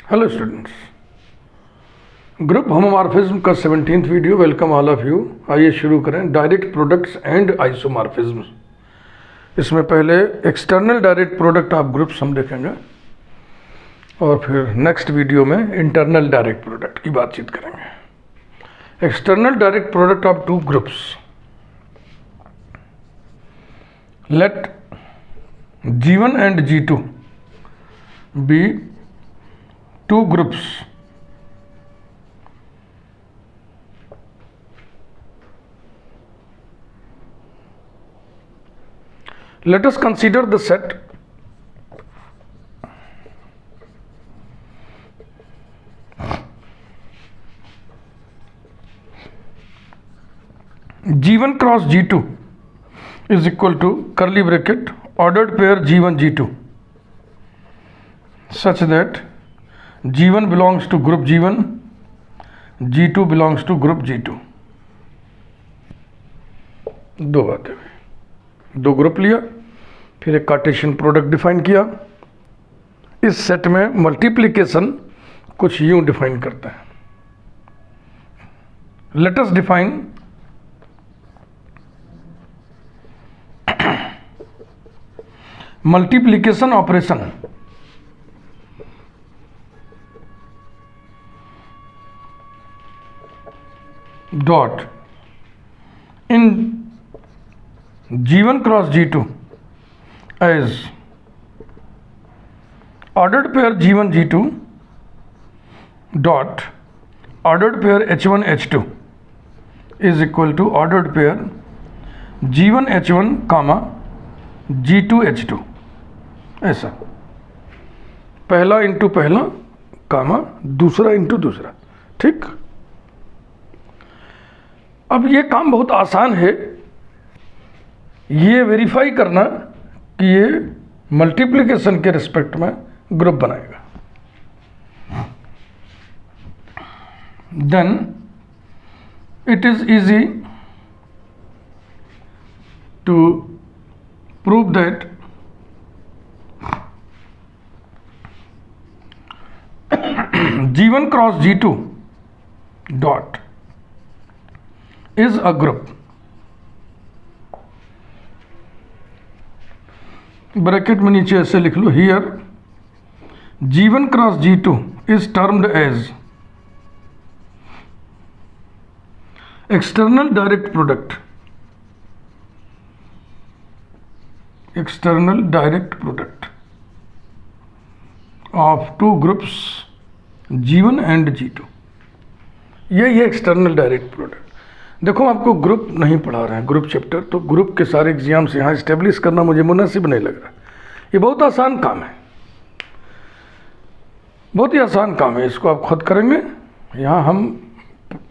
Hello students, group homomorphism का 17th video. Welcome all of you. आइए शुरू करें। Direct products and isomorphism. इसमें पहले external direct product of groups हम देखेंगे और फिर नेक्स्ट वीडियो में इंटरनल डायरेक्ट प्रोडक्ट की बातचीत करेंगे। External direct product of two groups. Let G1 and G2 be two groups let us consider the set G1 cross G2 is equal to curly bracket ordered pair G1 G2 such that G1 belongs to group G1, G2 belongs to group G2। दो बातें हुई, दो group लिया, फिर एक Cartesian product define किया। इस set में मल्टीप्लिकेशन कुछ यूं डिफाइन करता है। Let us define multiplication operation dot in G1 cross G2 as ordered pair G1 G2 dot ordered pair H1 H2 is equal to ordered pair G1 H1 comma G2 H2। ऐसा पहला into पहला कामा दूसरा into दूसरा। ठीक। अब ये काम बहुत आसान है, ये वेरीफाई करना कि ये मल्टीप्लिकेशन के रिस्पेक्ट में ग्रुप बनाएगा। Then it is easy to prove that G1 cross G2 dot is a group। Bracket में नीचे ऐसे लिख लो, here G1 cross G2 is termed as external direct product, external direct product of two groups G1 and G2। ये external direct product. देखो, आपको group नहीं पढ़ा रहे हैं, ग्रुप चैप्टर, तो ग्रुप के सारे एग्जाम्स यहाँ इस्टेब्लिश करना मुझे मुनासिब नहीं लग रहा। ये बहुत आसान काम है, बहुत ही आसान काम है। इसको आप खुद करेंगे। यहाँ हम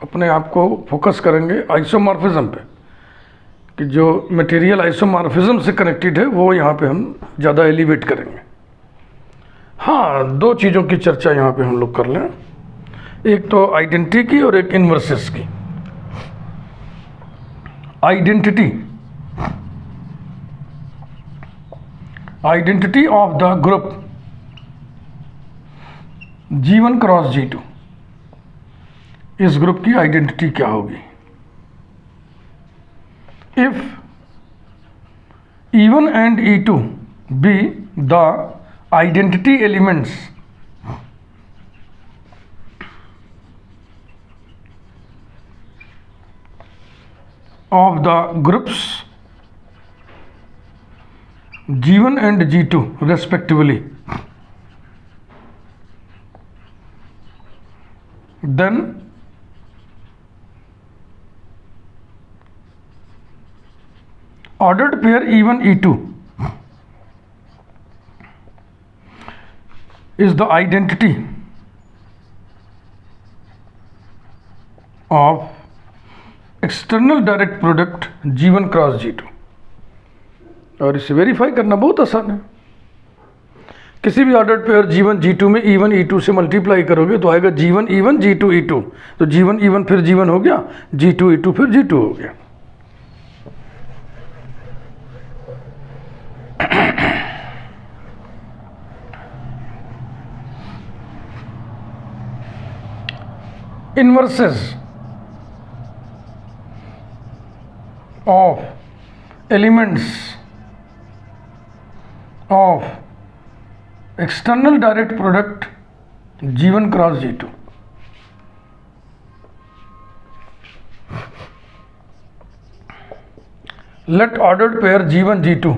अपने आप को फोकस करेंगे आइसोमॉर्फिज्म पे, कि जो मटेरियल आइसोमॉर्फिज्म से कनेक्टेड है वो यहाँ पे हम ज़्यादा एलिवेट करेंगे। हाँ, दो चीज़ों की चर्चा यहाँ पे हम लोग कर लें, एक तो आइडेंटिटी की और एक इन्वर्सेस की। Identity of the group G1 cross G2। इस ग्रुप की आइडेंटिटी क्या होगी? If E1 and E2 be the identity elements of the groups G1 and G2 respectively, then ordered pair E1 E2 is the identity of external direct product G1 cross G2। और इसे verify करना बहुत आसान है। किसी भी ordered pair G1 G2 में E1 E2 से मल्टीप्लाई करोगे तो आएगा G1 E1 G2 E2। तो G1 E1 फिर G1 हो गया, G2 E2 फिर G2 हो गया। inverses of elements of external direct product G1 cross G2. Let ordered pair G1 G2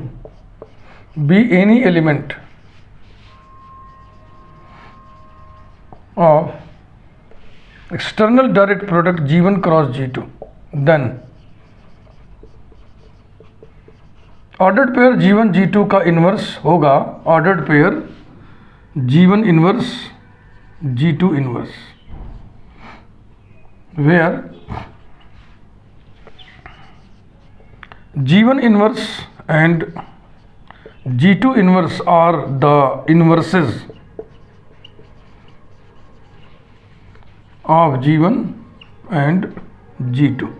be any element of external direct product G1 cross G2, then ordered pair G1 G2 का inverse होगा ordered pair G1 inverse G2 inverse, where G1 inverse and G2 inverse are the inverses of G1 and G2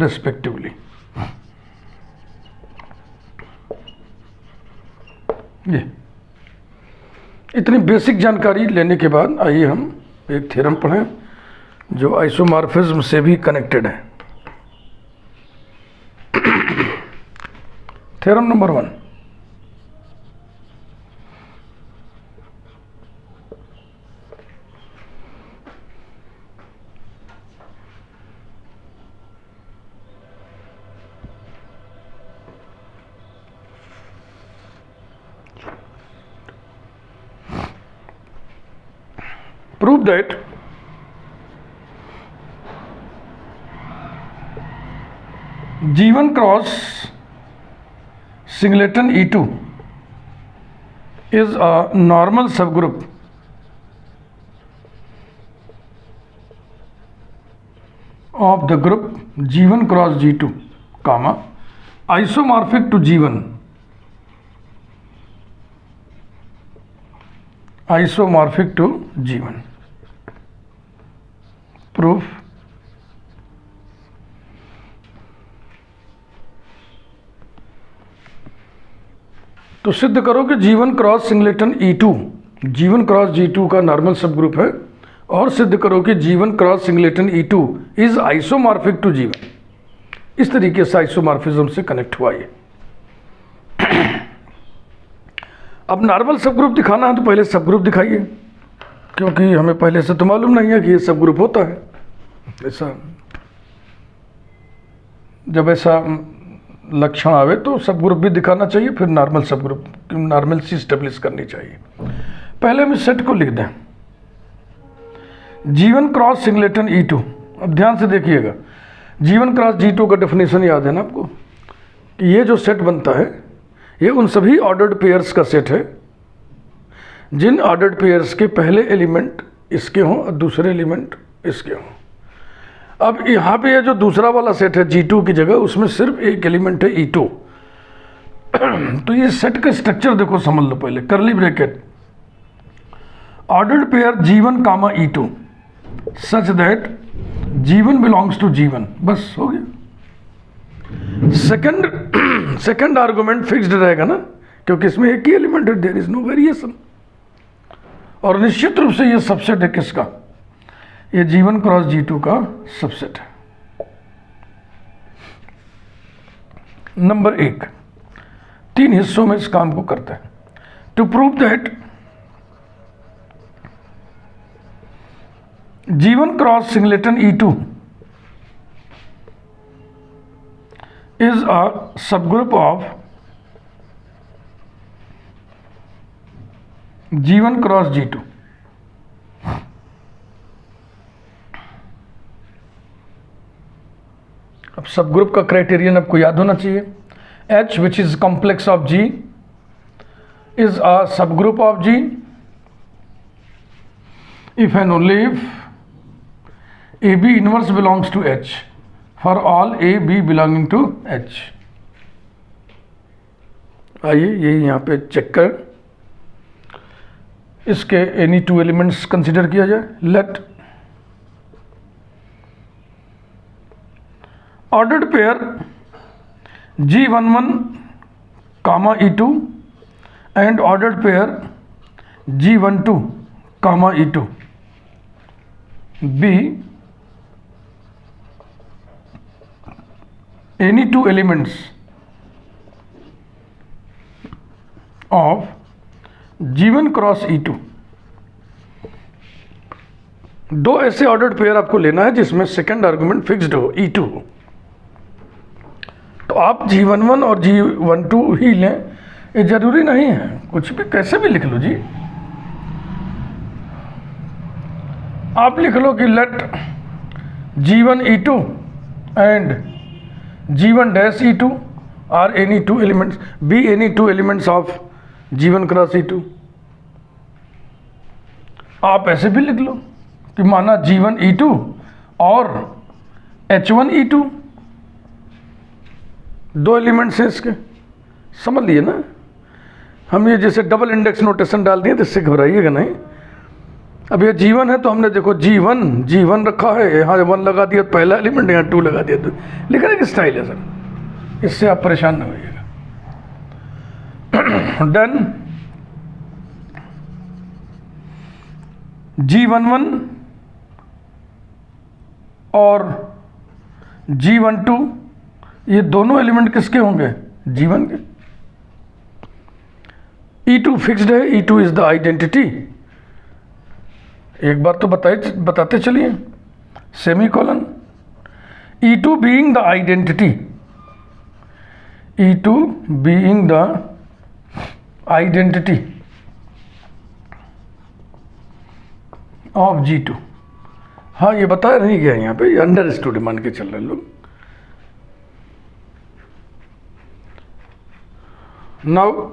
respectively. ये इतनी basic जानकारी लेने के बाद आइए हम एक थ्योरम पढ़ें जो आइसोमॉर्फिज्म से भी कनेक्टेड है। Theorem number 1, prove that G1 cross singleton E2 is a normal subgroup of the group G1 cross G2, comma, isomorphic to G1, isomorphic to G1. Proof. तो सिद्ध करो कि G1 cross singleton E2 G1 cross G2 का normal sub group है, और सिद्ध करो कि G1 cross singleton E2 is isomorphic to G1। इस तरीके से आइसोमॉर्फिज्म से कनेक्ट हुआ ये। अब नॉर्मल सब ग्रुप दिखाना है तो पहले सब ग्रुप दिखाइए, क्योंकि हमें पहले से तो मालूम नहीं है कि ये सब ग्रुप होता है। ऐसा जब ऐसा लक्षण आवे तो सब ग्रुप भी दिखाना चाहिए, फिर normal sub group normalcy establish करनी चाहिए। पहले हम इस सेट को लिख दें G1 क्रॉस सिंगलेटन E2। अब ध्यान से देखिएगा, G1 क्रॉस G2 का डेफिनेशन याद है ना आपको, कि ये जो सेट बनता है ये उन सभी ऑर्डर्ड पेयर्स का सेट है जिन ऑर्डर्ड पेयर्स के पहले एलिमेंट इसके हों और दूसरे एलिमेंट इसके हों। अब यहाँ पे ये जो दूसरा वाला सेट है G2 की जगह, उसमें सिर्फ एक एलिमेंट है E2। तो ये सेट का स्ट्रक्चर देखो, समझ लो पहले। करली bracket ordered pair G1 comma E2 such that G1 belongs to G1, बस हो गया। सेकंड आर्गुमेंट फिक्स्ड रहेगा ना, क्योंकि इसमें एक ही एलिमेंट है, देयर इज नो वेरिएशन। और निश्चित रूप से ये सबसेट है किसका? ये G1 क्रॉस G2 का सबसेट है। नंबर 1, 3 हिस्सों में इस काम को करते हैं। To prove that G1 cross singleton E2 is a subgroup of G1 cross G2। अब सब ग्रुप का क्राइटेरियन आपको याद होना चाहिए। H which is complex of G is a subgroup of G if and only if AB inverse belongs to H for all AB belonging to H। आइए यही यहाँ पे चेक करें, इसके एनी 2 एलिमेंट्स कंसिडर किया जाए। Let ordered pair G11 comma E2 and ordered pair G12 comma E2 be any two elements of G1 cross E2। दो ऐसे ऑर्डर्ड पेयर आपको लेना है जिसमें सेकंड आर्गुमेंट फिक्स्ड हो, E2 हो। तो आप G11 और G12 ही लें, ये जरूरी नहीं है, कुछ भी कैसे भी लिख लो जी। आप लिख लो कि let G1 E2 and G1 dash E2 are any two elements, be any two elements of G1 cross E2। आप ऐसे भी लिख लो कि माना G1 E2 और H1 E2, दो एलिमेंट्स हैं इसके, समझ लिए ना। हम ये जैसे डबल इंडेक्स नोटेशन डाल दिए तो इससे घबराइएगा नहीं। अब ये G1 है तो हमने देखो G1 रखा है, यहाँ 1 लगा दिया तो पहला एलिमेंट, यहाँ 2 लगा दिया तो लिखने की स्टाइल है सर, इससे आप परेशान न होइएगा। डन। G11 और G12 ये दोनों एलिमेंट किसके होंगे? G1 के। E2 फिक्स्ड है, E2 इज द आइडेंटिटी। एक बार तो बताते चलिए, semi colon. E2 being the identity, E2 being the identity of G2। हाँ, ये बताया नहीं गया यहाँ पे, अंडरस्टूड मान के चल रहे लोग। Now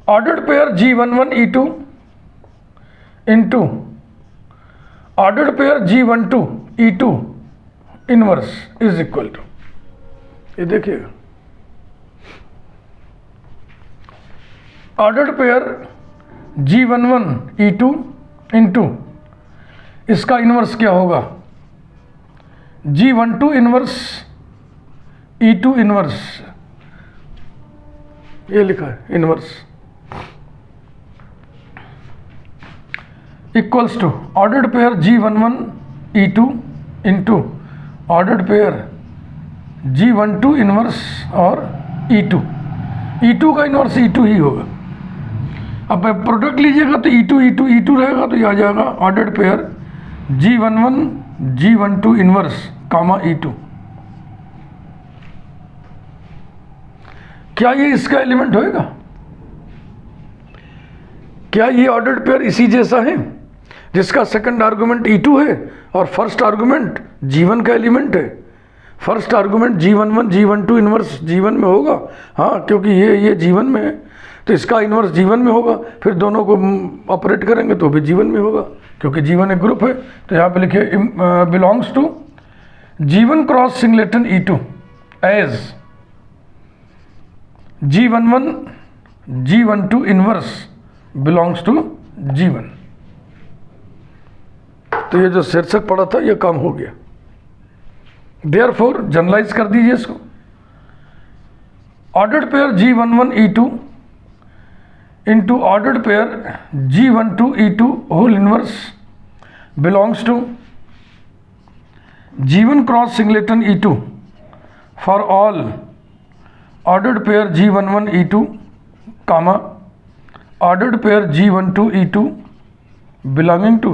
ordered pair G11 E2 into ordered pair G12 E2 inverse is equal to, ये देखिएगा, ordered pair G11 E2 into इसका इनवर्स क्या होगा? G12 इनवर्स E2 इनवर्स, ये लिखा है inverse, equals to ordered pair G11 E2 into ordered pair G12 inverse और E2 का इनवर्स E2 ही होगा। अब प्रोडक्ट लीजिएगा तो E2 रहेगा, तो ये आ जाएगा ordered pair G11 G12 inverse कामा E2। क्या ये इसका एलिमेंट होएगा? क्या ये ऑर्डर्ड पेयर इसी जैसा है जिसका सेकंड आर्गुमेंट E2 है और फर्स्ट आर्गुमेंट G1 का एलिमेंट है? First argument G11 G12 inverse G1 में होगा, हाँ, क्योंकि ये G1 में है तो इसका इनवर्स G1 में होगा। फिर दोनों को ऑपरेट करेंगे तो भी G1 में होगा, क्योंकि G1 एक ग्रुप है। तो यहाँ पे लिखिए belongs to G1 cross singleton E2 as G11 G12 inverse belongs to G1। तो ये जो शीर्षक पड़ा था ये काम हो गया। देयरफॉर जनरलाइज कर दीजिए इसको, ordered pair G11 E2 into ordered pair G12 E2 whole inverse belongs to G1 cross singleton E2 for all ordered pair G11 E2 comma ordered pair G12 E2 belonging to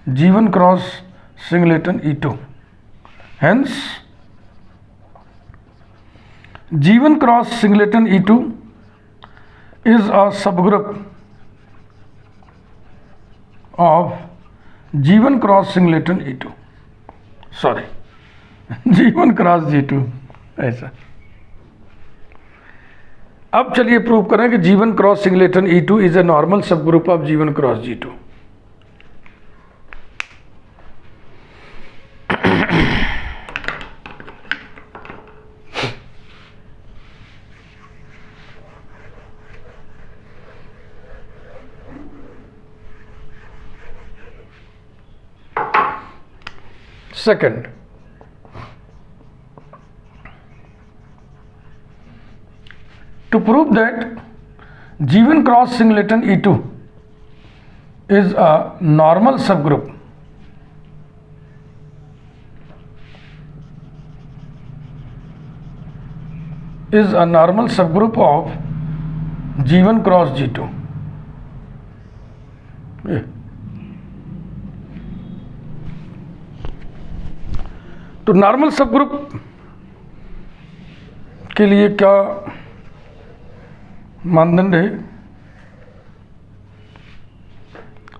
G1 cross singleton E2. Hence, G1 cross singleton E2 is a subgroup of G1 cross singleton E2. Sorry, G1 cross G2 ऐसा। अब चलिए prove करें कि G1 cross singleton E2 is a normal sub group of G1 cross G2। Second, to prove that G1 cross singleton E2 is a normal sub group is a normal subgroup of G1 cross G2. तो normal subgroup के लिए क्या मानदंड है?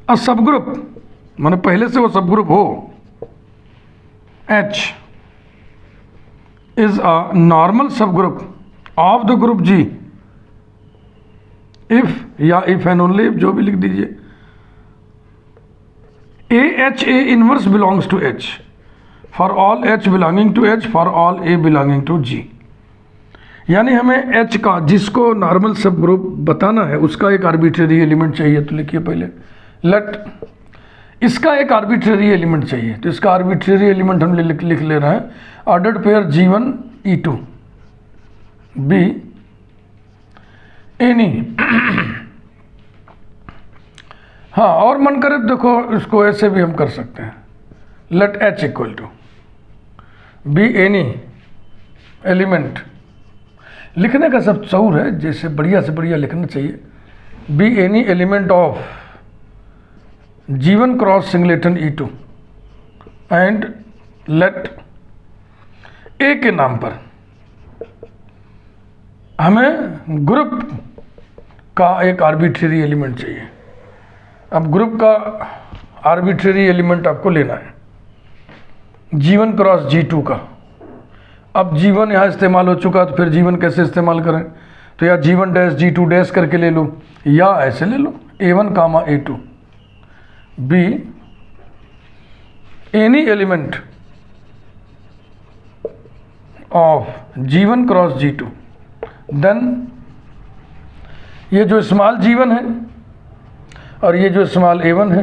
अ subgroup माने पहले से वो सबग्रुप हो, H is a normal subgroup of the group G if या if and only if जो भी लिख दीजिए, AH A inverse belongs to H for all H belonging to H for all A belonging to G। यानी हमें H का जिसको normal sub group बताना है उसका एक आर्बिट्रेरी एलिमेंट चाहिए। तो लिखिए पहले लेट इसका एक आर्बिट्रेरी एलिमेंट चाहिए। तो इसका आर्बिट्रेरी एलिमेंट हम लिख ले रहे हैं ordered pair G1 E2 be any. हाँ, और मन करे देखो इसको ऐसे भी हम कर सकते हैं, let H equal to be any element. लिखने का सब चौर है, जैसे बढ़िया से बढ़िया लिखना चाहिए। Be any element of G1 cross singleton E2 and let a के नाम पर हमें ग्रुप का एक आर्बिट्रेरी एलिमेंट चाहिए। अब ग्रुप का आर्बिट्रेरी एलिमेंट आपको लेना है G1 क्रॉस G2 का। अब G1 यहाँ इस्तेमाल हो चुका, तो फिर G1 कैसे इस्तेमाल करें? तो या G1 डैश G2 डैश करके ले लो, या ऐसे ले लो A1 comma A2 be any element of G1 cross G2। Then ये जो स्मॉल G1 है और ये जो स्मॉल A1 है,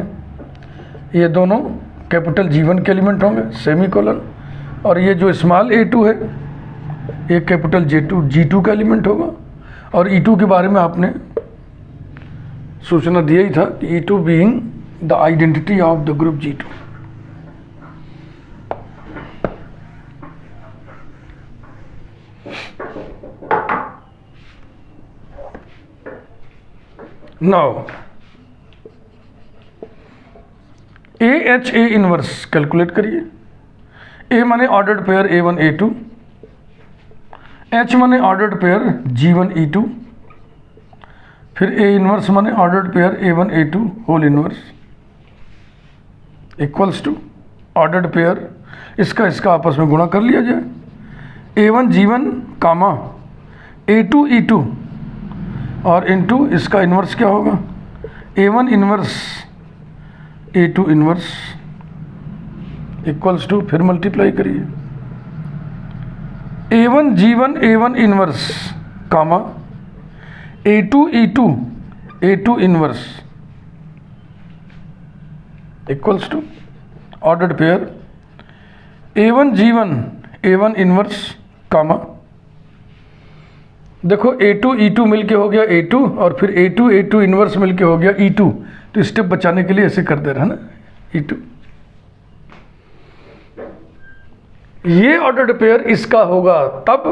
ये दोनों कैपिटल G1 के एलिमेंट होंगे, सेमीकोलन। और ये जो स्मॉल A2 है ये कैपिटल G2 का एलिमेंट होगा। और E2 के बारे में आपने सूचना दिया ही था कि E2 being the identity of the group G2। Now AH A inverse calculate करिए। A माने ordered pair A1 A2, H माने ऑर्डर्ड पेयर G1 E2, फिर A इनवर्स माने ordered pair A1 A2 whole inverse equals to ordered pair इसका आपस में गुणा कर लिया जाए A1 G1 कामा A2 E2 और इनटू इसका इन्वर्स क्या होगा A1 inverse A2 inverse equals to फिर मल्टीप्लाई करिए A1 G1 A1 inverse comma A2 E2 A2 inverse equals to ordered pair A1 G1 A1 inverse comma देखो A2 E2 मिलके हो गया A2 और फिर A2 A2 इन्वर्स मिलके हो गया E2। तो स्टेप बचाने के लिए ऐसे कर दे रहा है ना E2। ये ऑर्डर्ड पेयर इसका होगा तब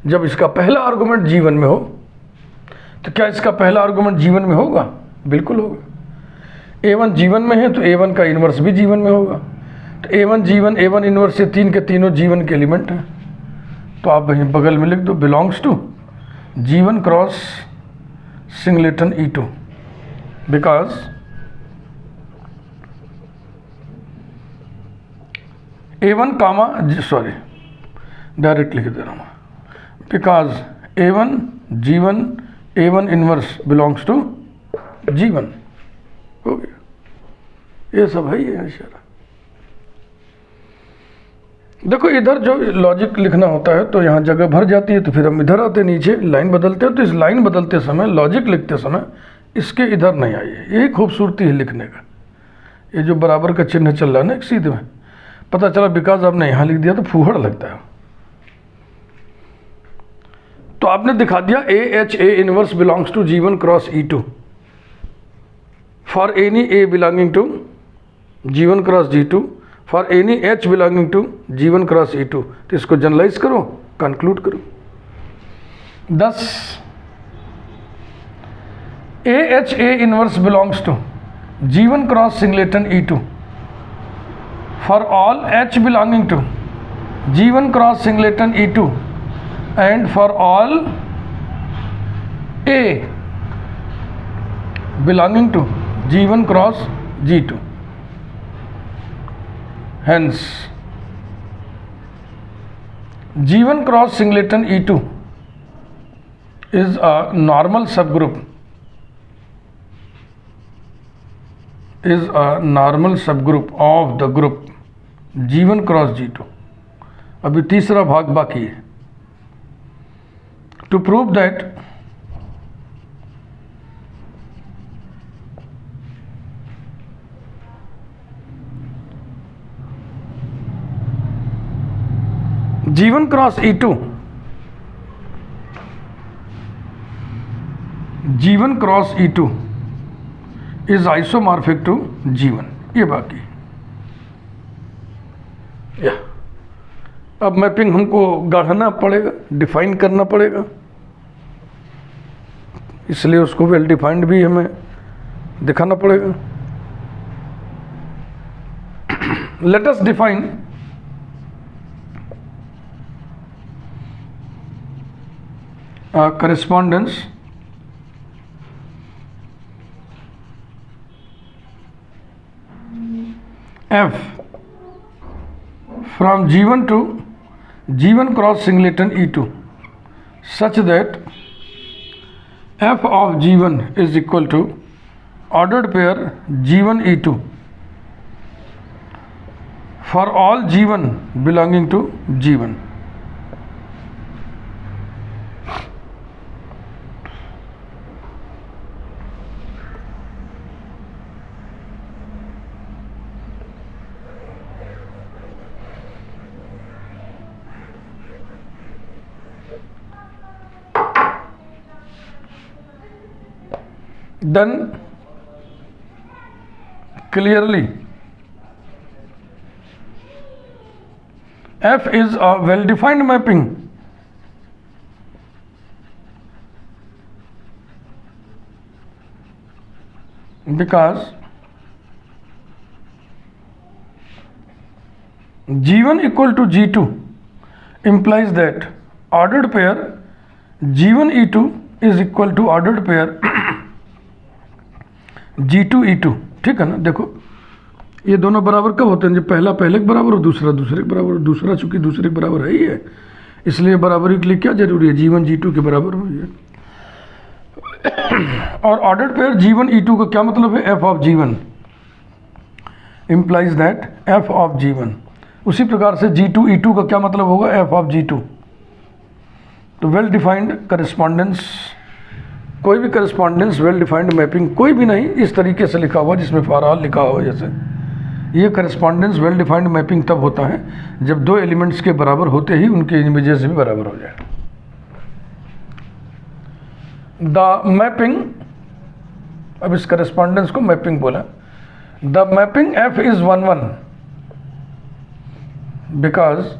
जब इसका पहला आर्गुमेंट G1 में हो। तो क्या इसका पहला आर्गुमेंट G1 में होगा? बिल्कुल होगा। A1 G1 में है तो A1 का इन्वर्स भी G1 में होगा। तो A1 G1 A1 इन्वर्स ये तीन के तीनों G1 के एलिमेंट हैं। तो आप वहीं बगल में लिख दो belongs to G1 cross singleton E2 because A1 comma sorry direct लिख दे रहा हूँ because A1 G1 A1 inverse belongs to G1। हो गया, ये सब है ये इशारा। देखो इधर जो लॉजिक लिखना होता है तो यहाँ जगह भर जाती है, तो फिर हम इधर आते नीचे लाइन बदलते हैं। तो इस लाइन बदलते समय लॉजिक लिखते समय इसके इधर नहीं आइए, यही खूबसूरती है लिखने का। ये जो बराबर का चिन्ह चल रहा है ना एक सीधे में, पता चला बिकॉज आपने यहाँ लिख दिया तो फूहड़ लगता है। तो आपने दिखा दिया AH A inverse belongs to G1 cross E2। for any A belonging to G1 cross G2 for any H belonging to G1 cross E2। तो इसको जनरलाइज करो, कंक्लूड करो। 10 AHA inverse belongs to G1 cross singleton E2 for all H belonging to G1 cross singleton E2 and for all A belonging to G1 cross G2। Hence, G1 cross singleton E2 is a normal subgroup of the group G1 cross G2। अभी तीसरा भाग बाकी है। To prove that G1 cross E2 is isomorphic to G1, ये बाकी। या अब mapping हमको गढ़ना पड़ेगा, डिफाइन करना पड़ेगा, इसलिए उसको वेल डिफाइंड भी हमें दिखाना पड़ेगा। Let us define correspondence F from G1 to G1 cross singleton E2 such that F of G1 is equal to ordered pair G1 E2 for all G1 belonging to G1। Then clearly F is a well-defined mapping because G1 equal to G2 implies that ordered pair G1 E2 is equal to ordered pair G2 E2। ठीक है ना। देखो ये दोनों बराबर कब होते हैं? जब पहला पहले के बराबर और दूसरा दूसरे के बराबर। दूसरा चूंकि दूसरे के बराबर है ही है, इसलिए बराबरी के लिए क्या जरूरी है? G1 G2 के बराबर हो जाए। और ऑर्डर्ड पेयर G1 E2 का क्या मतलब है? F of G1 implies that F of G1। उसी प्रकार से G2 E2 का क्या मतलब होगा? F of G2। तो वेल डिफाइंड करस्पॉन्डेंस, कोई भी करस्पॉन्डेंस वेल डिफाइंड मैपिंग, कोई भी नहीं इस तरीके से लिखा हुआ जिसमें फॉर ऑल लिखा हो, जैसे ये करस्पॉन्डेंस वेल डिफाइंड मैपिंग तब होता है जब दो एलिमेंट्स के बराबर होते ही उनके इमेजेस भी बराबर हो जाए। द मैपिंग, अब इस करस्पॉन्डेंस को मैपिंग बोला। The mapping F is 1 1 because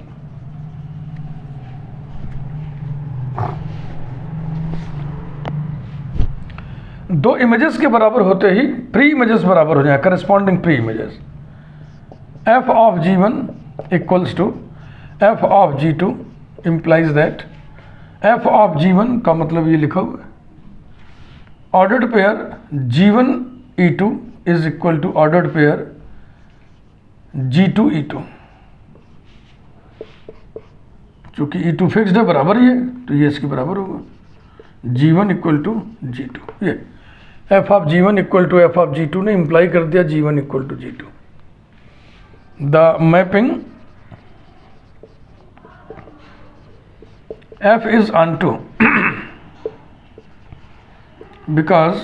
दो इमेजेस के बराबर होते ही प्री इमेजेस बराबर हो जाए, corresponding pre images. F of G1 equals to F of G2 implies that F of G1 का मतलब ये लिखा हुआ है ordered pair G1 E2 is equal to ordered pair G2 E2। चूंकि E2 फिक्स्ड है, बराबर ही है, तो ये इसके बराबर होगा G1 इक्वल टू G2। ये F of G1 equal to F of G2 ने इंप्लाई कर दिया G1 equal to G2। The mapping F is onto because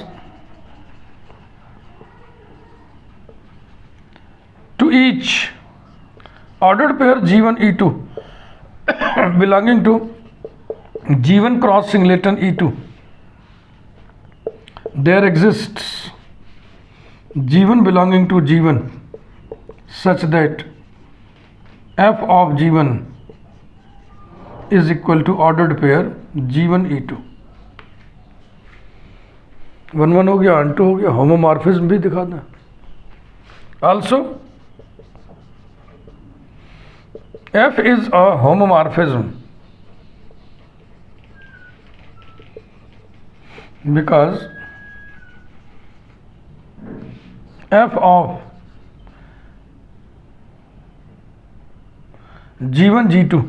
to each ordered pair G1 E2 belonging to G1 cross singleton E2 there exists G1 belonging to G1 such that f of G1 is equal to ordered pair G1 E2। 1 1 हो गया, N2 हो गया, homomorphism भी दिखा दें। Also F is a homomorphism because f of G1 G2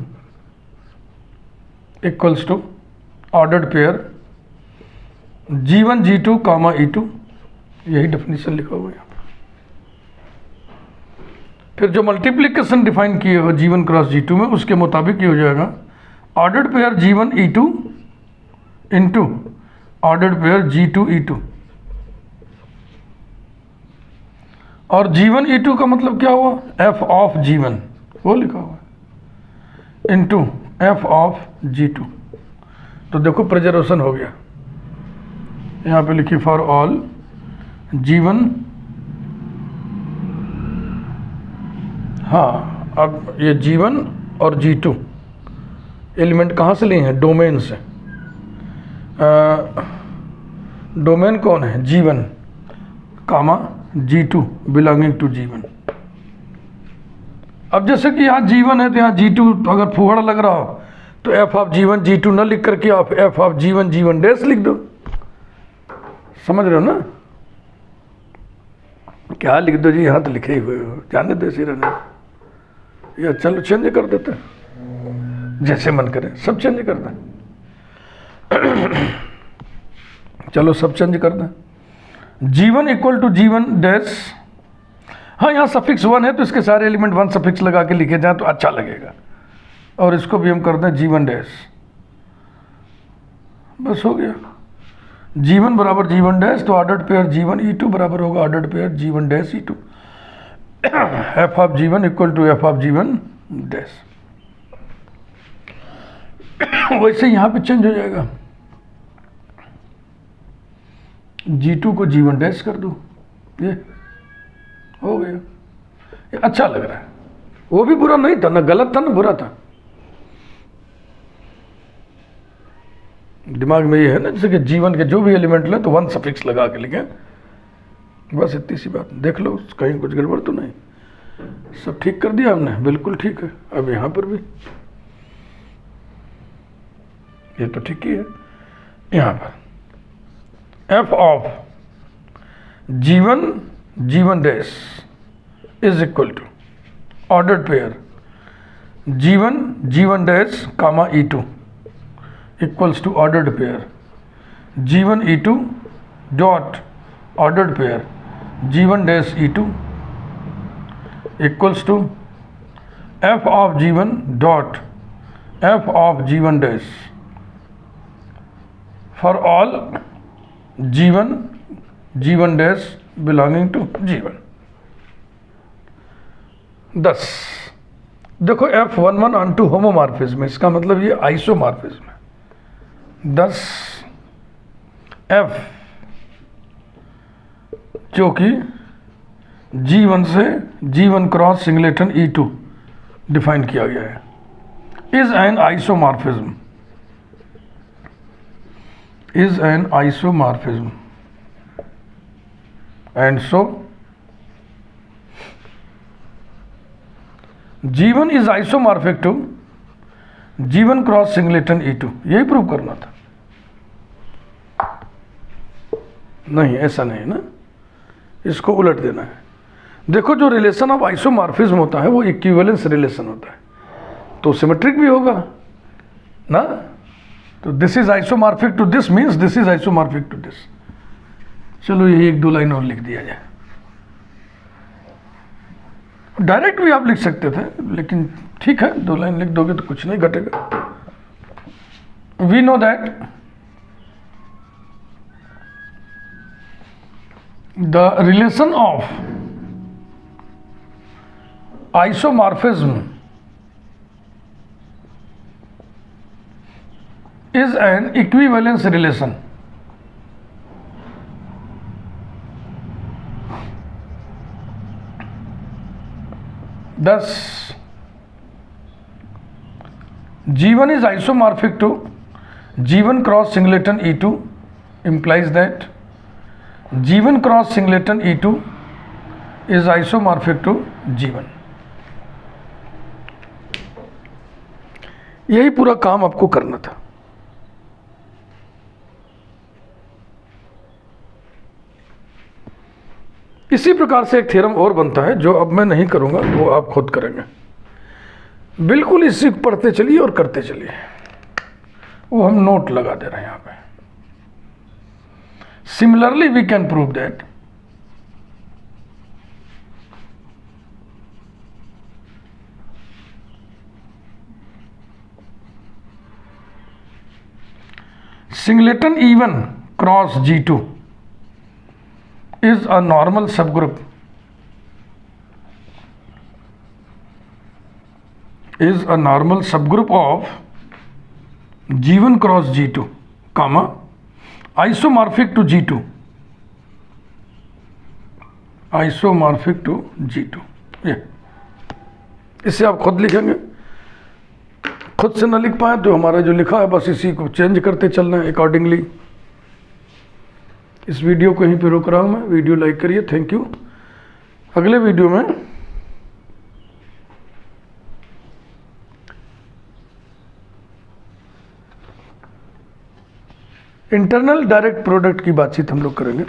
equals to ordered pair G1 G2 comma E2। यही definition लिखा हुआ है यहाँ पर। फिर जो मल्टीप्लिकेशन डिफाइन किए हो G1 क्रॉस G2 में, उसके मुताबिक ये हो जाएगा ordered pair G1 E2 into ordered pair G2 E2। और G1 E2 का मतलब क्या हुआ? f ऑफ G1, वो लिखा हुआ है, इंटू f ऑफ G2। तो देखो प्रिजर्वेशन हो गया। यहाँ पे लिखी फॉर ऑल G1। हाँ, अब ये G1 और G2 एलिमेंट कहाँ से लिए हैं? डोमेन से। डोमेन कौन है? G1 comma G2 belonging to G1। अब जैसे कि यहाँ G1 है तो यहाँ G2 अगर फुहड़ लग रहा हो तो f ऑफ G1 G2 न लिख करके आप f of G1 G1 dash लिख दो। समझ रहे हो ना? क्या लिख दो जी, यहाँ तो लिखे ही हुए हो, जाने दो इसी रहने, या चलो चेंज कर देते हैं, जैसे मन करे सब चेंज कर दें। चलो सब चेंज कर दें। G1 equal to G1 dash, हाँ यहाँ सफिक्स 1 है तो इसके सारे एलिमेंट 1 सफिक्स लगा के लिखे जाए तो अच्छा लगेगा। और इसको भी हम कर दें G1 डैश, बस हो गया। G1 बराबर G1 डैश, तो ऑर्डर्ड पेयर G1 E2 बराबर होगा ordered pair G1 dash E2। f of G1 equal to f of G1 dash. वैसे यहाँ पे चेंज हो जाएगा, G2 को G1 डैश कर दूँ, ये हो गया। ये अच्छा लग रहा है, वो भी बुरा नहीं था ना, गलत था ना बुरा था। दिमाग में ये है ना, जैसे कि G1 के जो भी एलिमेंट ले तो 1 सफिक्स लगा के लिखें, बस इतनी सी बात। देख लो कहीं कुछ गड़बड़ तो नहीं, सब ठीक कर दिया हमने, बिल्कुल ठीक है। अब यहाँ पर भी ये तो ठीक ही है। यहाँ पर f of G1 G1 dash is equal to ordered pair G1 G1 dash comma E2 equals to ordered pair G1 E2 dot ordered pair G1 dash E2 equals to f of G1 dot f of G1 dash for all G1 G1 dash belonging to G1। 10 देखो F11 onto homomorphism, इसका मतलब ये isomorphism है। 10 F जो कि G1 से G1 cross singleton E2 define किया गया है, is an isomorphism, is an isomorphism and so G1 is isomorphic to G1 cross singleton E2। यही प्रूव करना था। नहीं, ऐसा नहीं है ना, इसको उलट देना है। देखो जो रिलेशन ऑफ आइसोमॉर्फिज्म होता है वो इक्विवेलेंस रिलेशन होता है, तो सिमेट्रिक भी होगा ना। तो this is isomorphic to this means this is isomorphic to this. चलो यही 1-2 लाइन और लिख दिया जाए। डायरेक्ट भी आप लिख सकते थे, लेकिन ठीक है 2 लाइन लिख दोगे तो कुछ नहीं घटेगा। We know that the relation of isomorphism is an equivalence relation 10 G1 is isomorphic to G1 cross singleton E2 implies that G1 cross singleton E2 is isomorphic to G1। यही पूरा काम आपको करना था। इसी प्रकार से एक थ्योरम और बनता है जो अब मैं नहीं करूंगा, वो आप खुद करेंगे। बिल्कुल इसी पढ़ते चलिए और करते चलिए, वो हम नोट लगा दे रहे हैं यहां पे। Similarly we can prove that singleton E1 cross G2 is a normal subgroup of G1 cross G2 comma isomorphic to G2 ये इसे आप खुद लिखेंगे। खुद से ना लिख पाए तो हमारा जो लिखा है बस इसी को चेंज करते चलना है अकॉर्डिंगली। इस वीडियो को यहीं पे रोक रहा हूं मैं। वीडियो लाइक करिए, थैंक यू। अगले वीडियो में इंटरनल डायरेक्ट प्रोडक्ट की बातचीत हम लोग करेंगे।